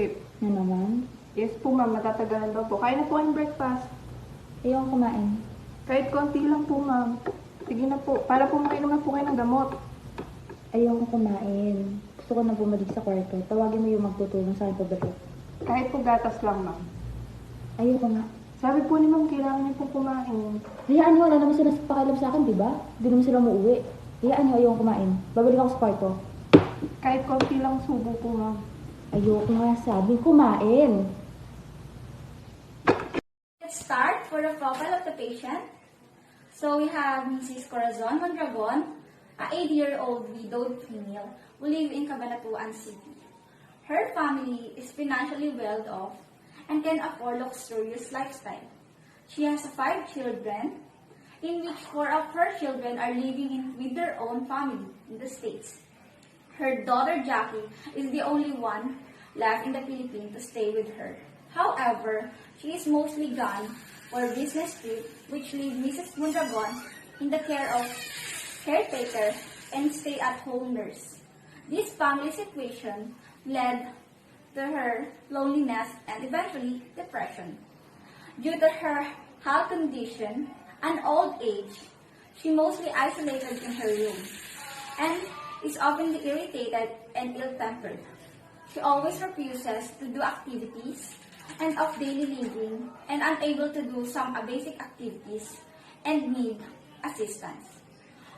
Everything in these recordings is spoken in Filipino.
trip. Na naman? Yes po ma'am, matatagalan daw po. Kaya na po ang breakfast. Ayaw kumain. Kahit konti lang po ma'am. Sige na po, para po makainom na po kayo ng gamot. Ayaw kumain. Gusto ko na bumalik sa kwarto. Tawagin mo yung magtutulong sa akin pabalik. Kahit po gatas lang ma'am. Ayaw ko nga. Sabi po ni ma'am, kailangan niyo po kumain. Hayaan niyo, wala naman sila pakialam sa akin, di ba? Hindi naman sila umuwi. Hayaan niyo, ayaw kumain. Babalik ako sa kwarto. Kahit konti lang subo po ma'am. Ayaw ko nga sabi, kumain. Let's start for the profile of the patient. So we have Mrs. Corazon Mondragon, a 80-year-old widowed female who live in Cabanatuan City. Her family is financially well off and can afford luxurious lifestyle. She has 5 children, in which 4 of her children are living with their own family in the States. Her daughter Jackie is the only one left in the Philippines to stay with her. However, she is mostly gone for business trip, which leaves Mrs. Mondragon in the care of caretaker and stay-at-home nurse. This family situation led to her loneliness and eventually depression. Due to her health condition and old age, she mostly isolated in her room and is often irritated and ill-tempered. She always refuses to do activities and of daily living and unable to do some basic activities and need assistance.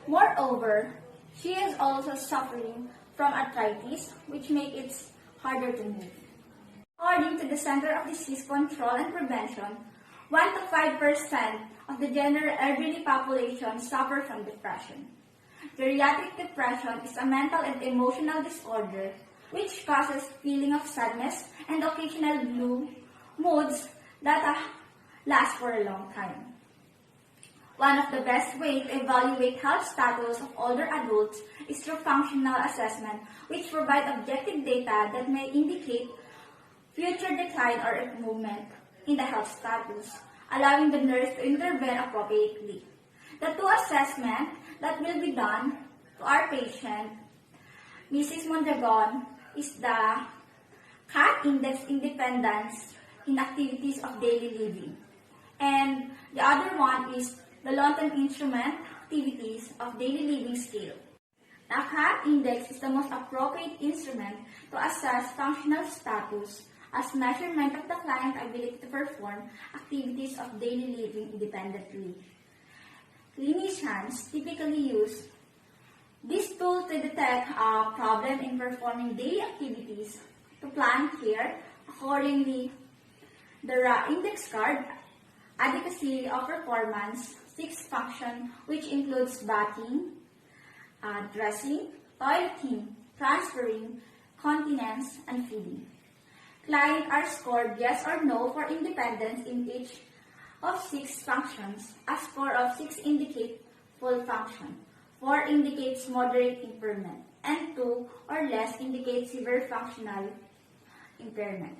Moreover, she is also suffering from arthritis, which makes it harder to move. According to the Center of Disease Control and Prevention, 1 to 5% of the general elderly population suffer from depression. Geriatric depression is a mental and emotional disorder which causes feeling of sadness and occasional blue moods that last for a long time. One of the best ways to evaluate health status of older adults is through functional assessment, which provide objective data that may indicate future decline or improvement in the health status, allowing the nurse to intervene appropriately. The 2 assessments that will be done to our patient, Mrs. Mondragon, is the CAT Index Independence in Activities of Daily Living. And the other one is the London Instrument Activities of Daily Living Scale. The CAT Index is the most appropriate instrument to assess functional status as measurement of the client's ability to perform activities of daily living independently. Clinicians typically use this tool to detect a problem in performing daily activities, to plan care accordingly. The index card, adequacy of performance, 6 function, which includes bathing, dressing, toileting, transferring, continence, and feeding. Clients are scored yes or no for independence in each of 6 functions. A score of 6 indicates full function, 4 indicates moderate impairment, and 2 or less indicates severe functional impairment.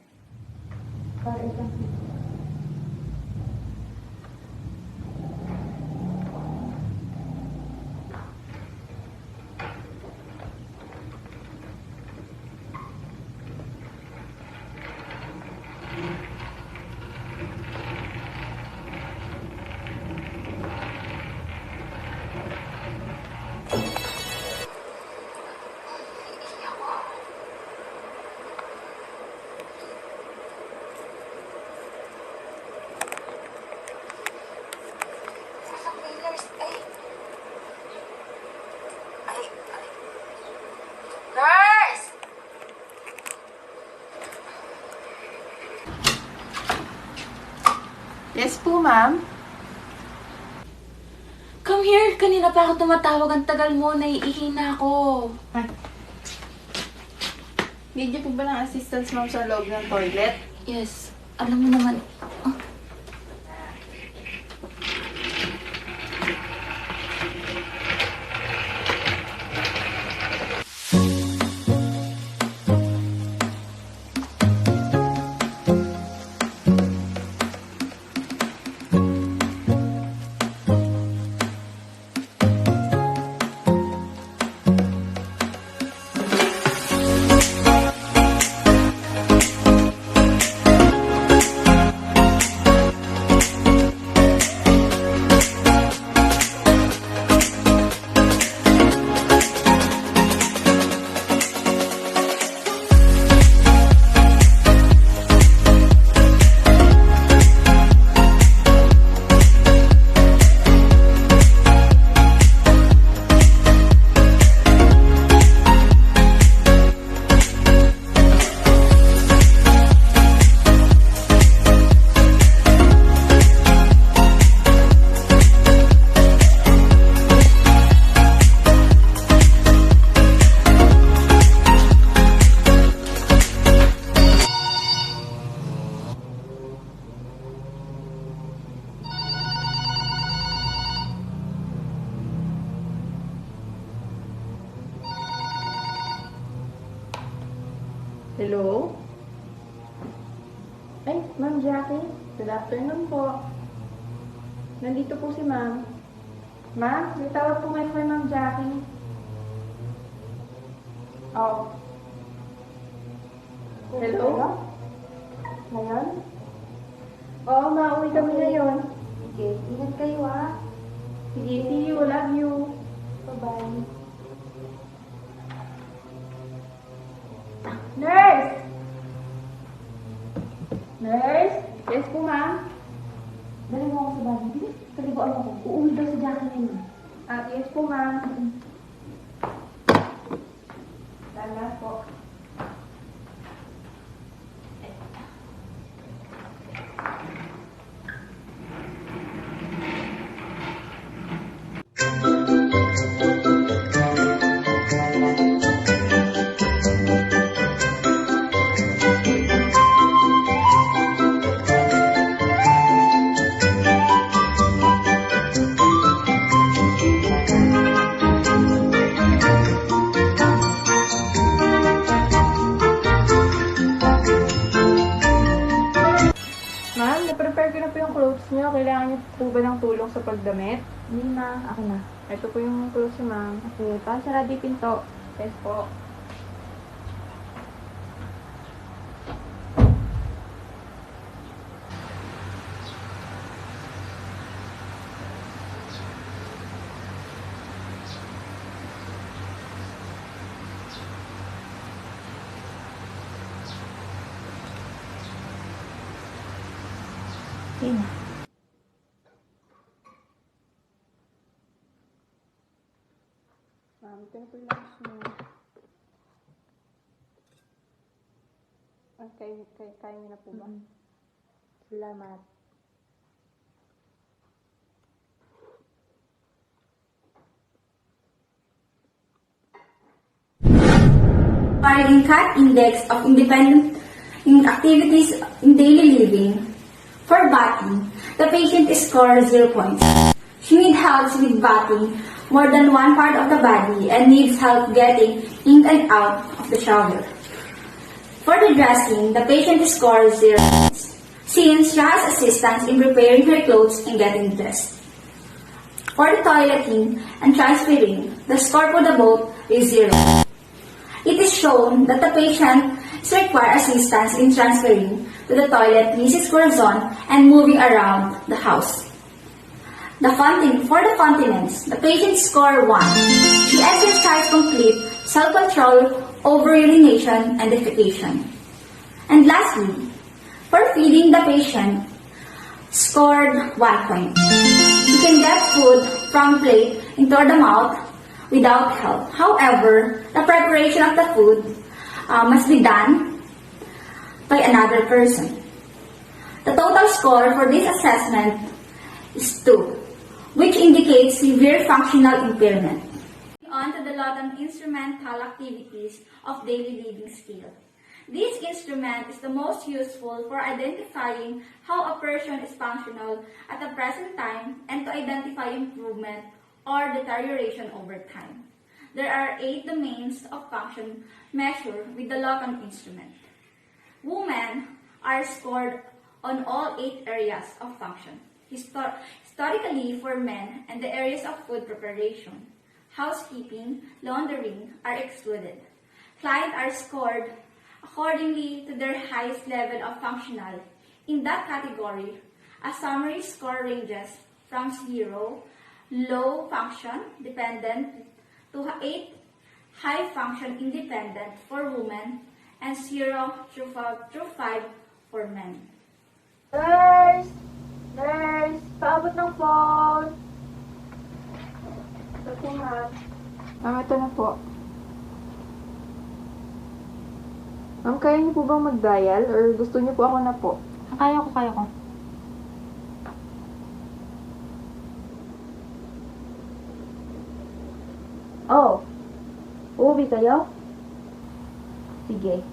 Nurse! Yes po ma'am. Come here! Kanina pa ako tumatawag. Ang tagal mo. Naiihi na ako. Ay. Need niyo po ba ng assistance ma'am sa loob ng toilet? Yes. Alam mo naman. Oh. Hello? Ay, Ma'am Jackie. Good afternoon po. Nandito po si Ma'am. Ma'am, may tawag po ngayon kay Ma'am Jackie. Oh. Hello? Ngayon? Oo, mauwi kami ngayon. Sige, ingat kayo ha. Sige, see you. Love you. Bye-bye. Nurse! Nurse? Yes po, ma'am. Dali mo ako sa bahay. Bilis, kaliguan mo ko. Uuwi daw si Jackie ngayon. Yes po, ma'am. Salamat po. Ma'am, na-prepare ko na po yung clothes niyo. Kailangan niyo po ba ng tulong sa pagdamit? Hindi na, ako na. Ito po yung clothes niyo, ma'am. Okay, sarado yung pinto. Yes po. Okay na. Ma'am, ito na po yung lunch niyo. Kaya niyo na po ba? Salamat. CARINO Index of Independent Activities in Daily Living. For batting, the patient scores 0 points. She needs help with batting more than one part of the body and needs help getting in and out of the shower. For the dressing, the patient scores 0 points, since she has assistance in preparing her clothes and getting dressed. For the toileting and transferring, the score for the both is 0. It is shown that the patient requires assistance in transferring to the toilet Mrs. Corazon and moving around the house. For the continence, the patient score 1. She exercised complete self-control over urination and defecation. And lastly, for feeding, the patient scored 1 point. She can get food from plate into the mouth without help. However, the preparation of the food must be done by another person. The total score for this assessment is 2, which indicates severe functional impairment. On to the latent instrumental activities of daily living skill. This instrument is the most useful for identifying how a person is functional at the present time and to identify improvement or deterioration over time. There are 8 domains of function measured with the latent instrument. Women are scored on all 8 areas of function. Historically, for men and the areas of food preparation, housekeeping, laundering are excluded. Clients are scored accordingly to their highest level of functional. In that category, a summary score ranges from 0, low function, dependent, to 8, high function, independent for women, and 0 through 5 for men. Nurse! Nurse! Paabot ng phone! Ito po, ma'am. Ma'am, ito na po. Ma'am, kaya niyo po bang mag-dial or gusto niyo po ako na po? Kaya ko. Oh, uuwi kayo? Sige.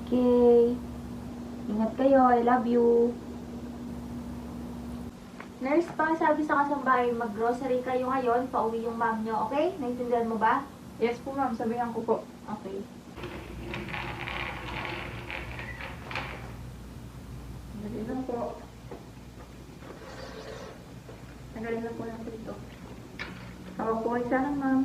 Okay. Ingat kayo. I love you. Nurse, pakisabi sa kasambahay, mag-grocery kayo ngayon, pauwi yung mom nyo, okay? Naintindihan mo ba? Yes po, ma'am. Sabihan ko po. Okay. na po natin ito. Ako po, isa lang, ma'am.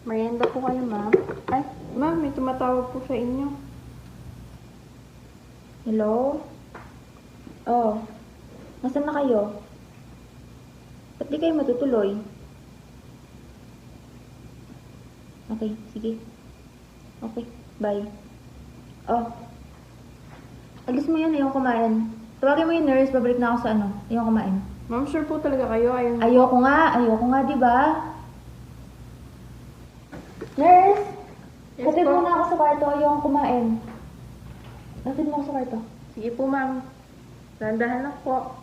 Merienda po kayo, ma'am. Ay, ma'am, may tumatawag po sa inyo. Hello? Oh, nasaan na kayo? Ba't di kayo matutuloy? Okay, sige. Okay, bye. Oh, alis mo yun, ayoko kumain. Tawagin mo yung nurse, babalik na ako sa ayoko kumain. Ma'am, sure po talaga kayo. Ayoko nga, di ba? Nurse! Yes Hatid po. mo na ako sa kwarto, ayoko kumain. Hatid mo ako sa kwarto. Sige po, ma'am. Dahan-dahan lang po.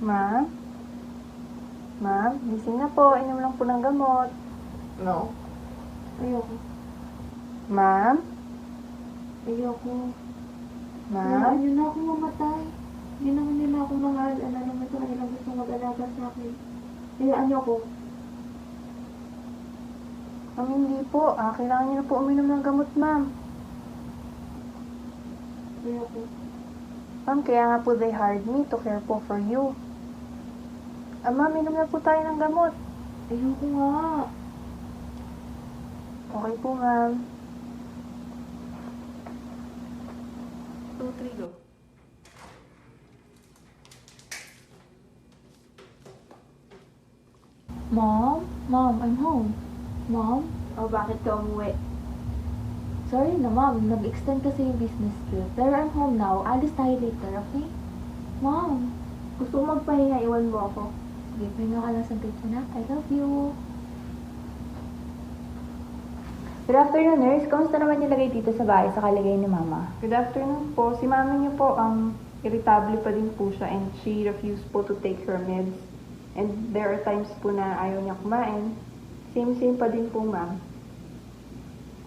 Ma'am? Ma'am, gising na po. Inom lang po ng gamot. No. Ayoko. Ma'am? Ayoko. Ma'am? Ayun na ako mamatay. Hindi naman nila ako mahal. Ano naman ito, kanilang gusto mag-alaga sa akin. Hayaan niyo ako. Ma'am, hindi po. Kailangan niyo na po uminom ng gamot, ma'am. Ayoko. Ma'am, kaya nga po they hired me to care po for you. Ma'am, inom na po tayo ng gamot. Ayoko nga. Okay po, ma'am. 2, 3, go. Mom? Mom, I'm home. Mom? O, bakit ka umuwi? Sorry na, Mom. Nag-extend kasi yung business trip. Pero I'm home now. Alis tayo later, okay? Mom. Gusto ko magpahinga, iwan mo ako. Sige, pahinga ka lang sa date na. I love you. Good afternoon, nurse. Kamusta naman nilagay dito sa bahay sa kalagay ni Mama? Good afternoon po. Si mami niyo po, irritable pa din po siya and she refused po to take her meds. And there are times po na ayaw niya kumain. Same pa din po, ma'am.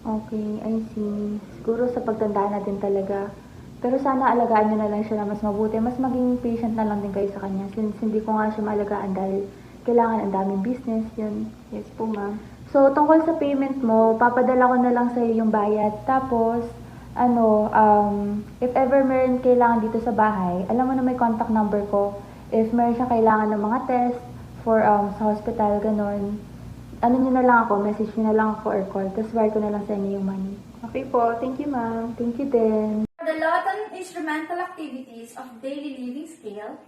Okay, I see. Siguro sa pagtanda na din talaga. Pero sana alagaan nyo na lang siya na mas mabuti. Mas maging patient na lang din kayo sa kanya. Since hindi ko nga siya maalagaan dahil kailangan ang daming business, yun. Yes po, ma'am. So, tungkol sa payment mo, papadala ko na lang sa'yo yung bayad. Tapos, if ever meron kailangan dito sa bahay, alam mo na may contact number ko. If meron siya kailangan ng mga test for sa hospital, ganon. Ano nyo na lang ako, message nyo na lang ako or call. Tapos wire ko na lang sa inyo yung money. Okay po. Thank you, ma'am. Thank you din. For the lot and instrumental activities of daily living scale,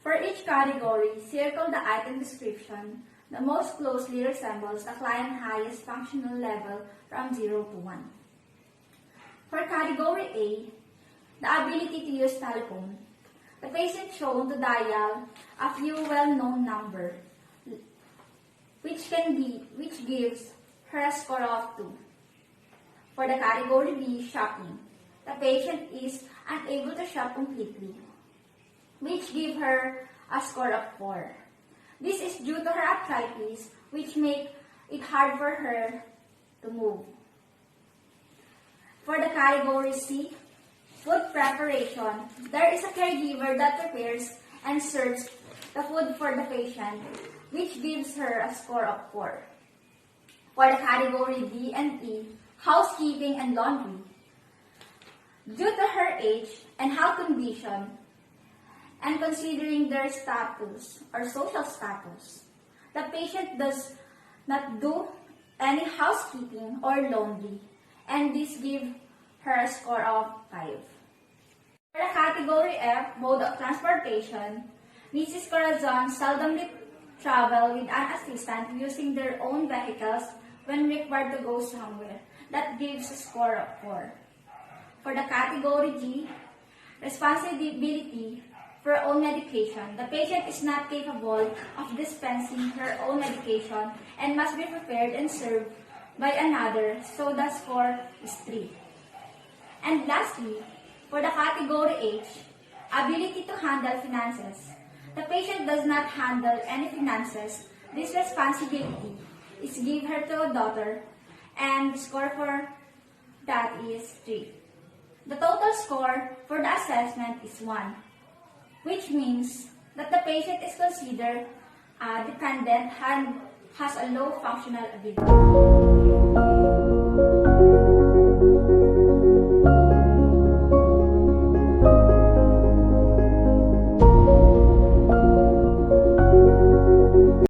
for each category, circle the item description that most closely resembles the client's highest functional level from 0 to 1. For category A, the ability to use telephone, the patient shown to dial a few well-known number, which gives her a score of 2. For the category B, shopping, the patient is unable to shop completely, which gives her a score of 4. This is due to her arthritis, which makes it hard for her to move. For the category C, food preparation, there is a caregiver that prepares and serves the food for the patient, which gives her a score of 4. For the category D and E, housekeeping and laundry, due to her age and health condition, and considering their status or social status, the patient does not do any housekeeping or laundry and this gives her a score of 5. For the category F, mode of transportation, Mrs. Corazon seldomly travel with an assistant using their own vehicles when required to go somewhere. That gives a score of 4. For the category G, responsibility for own medication. The patient is not capable of dispensing her own medication and must be prepared and served by another, so the score is 3. And lastly, for the category H, ability to handle finances. The patient does not handle any finances. This responsibility is given her to a daughter, and the score for that is 3. The total score for the assessment is 1, which means that the patient is considered dependent and has a low functional ability.